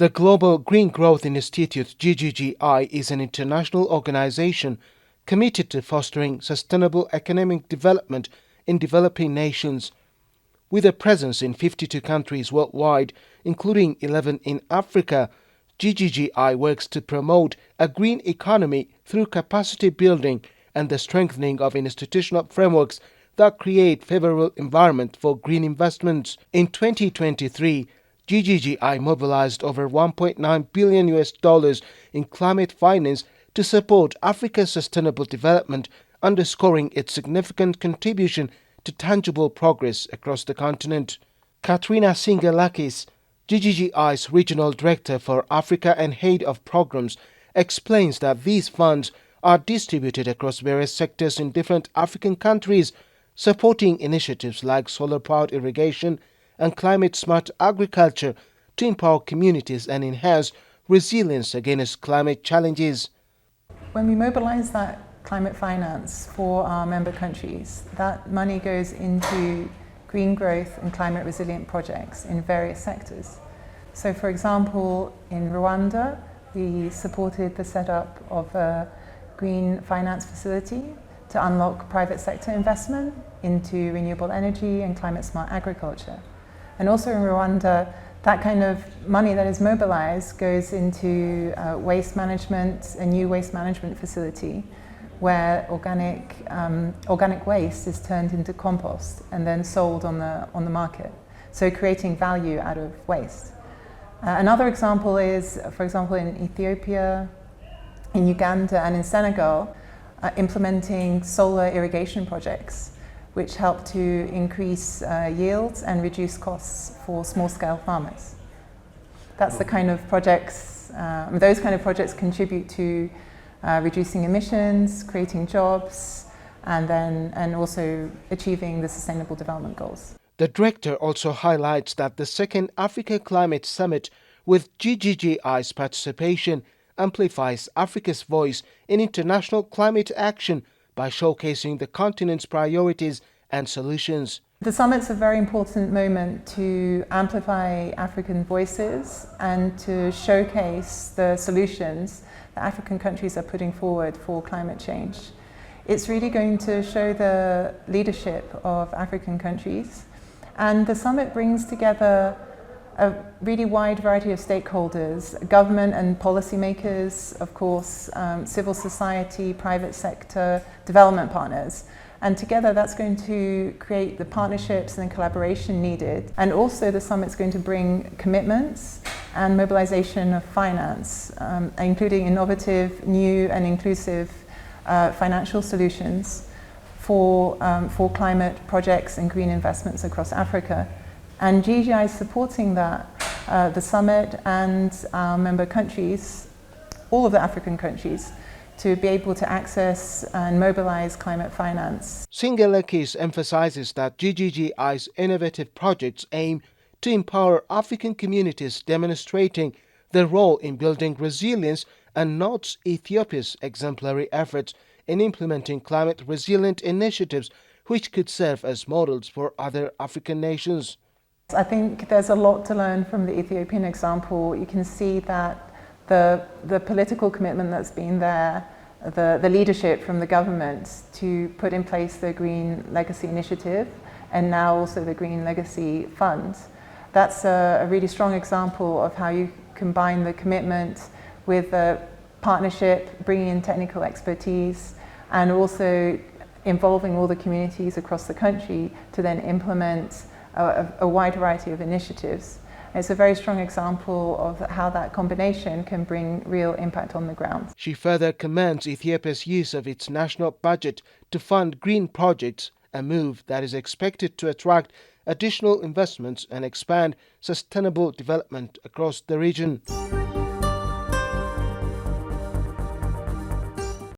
The Global Green Growth Institute (GGGI) is an international organization committed to fostering sustainable economic development in developing nations. With a presence in 52 countries worldwide, including 11 in Africa, GGGI works to promote a green economy through capacity building and the strengthening of institutional frameworks that create favorable environment for green investments. In 2023, GGGI mobilized over $1.9 billion in climate finance to support Africa's sustainable development, underscoring its significant contribution to tangible progress across the continent. Katrina Singalakis, GGGI's Regional Director for Africa and Head of Programs, explains that these funds are distributed across various sectors in different African countries, supporting initiatives like solar-powered irrigation and climate-smart agriculture to empower communities and enhance resilience against climate challenges. When we mobilize that climate finance for our member countries, that money goes into green growth and climate resilient projects in various sectors. So for example, in Rwanda, we supported the setup of a green finance facility to unlock private sector investment into renewable energy and climate smart agriculture. And also in Rwanda, that kind of money that is mobilized goes into waste management, a new waste management facility where organic waste is turned into compost and then sold on the market. So creating value out of waste. Another example is, for example, in Ethiopia, in Uganda and in Senegal, implementing solar irrigation projects which help to increase yields and reduce costs for small-scale farmers. That's the kind of projects, those kind of projects contribute to reducing emissions, creating jobs, and also achieving the Sustainable Development Goals. The director also highlights that the second Africa Climate Summit, with GGGI's participation, amplifies Africa's voice in international climate action by showcasing the continent's priorities and solutions. The summit's a very important moment to amplify African voices and to showcase the solutions that African countries are putting forward for climate change. It's really going to show the leadership of African countries, and the summit brings together a really wide variety of stakeholders, government and policymakers, of course, civil society, private sector, development partners. And together that's going to create the partnerships and collaboration needed. And also the summit's going to bring commitments and mobilization of finance, including innovative, new and inclusive financial solutions for climate projects and green investments across Africa. And GGI is supporting that, the summit and our member countries, all of the African countries, to be able to access and mobilize climate finance. Singalakis emphasizes that GGGI's innovative projects aim to empower African communities, demonstrating their role in building resilience and notes Ethiopia's exemplary efforts in implementing climate-resilient initiatives which could serve as models for other African nations. I think there's a lot to learn from the Ethiopian example. You can see that the political commitment that's been there, the leadership from the government to put in place the Green Legacy Initiative and now also the Green Legacy Fund. That's a really strong example of how you combine the commitment with the partnership, bringing in technical expertise, and also involving all the communities across the country to then implement a wide variety of initiatives. It's a very strong example of how that combination can bring real impact on the ground. She further commends Ethiopia's use of its national budget to fund green projects, a move that is expected to attract additional investments and expand sustainable development across the region.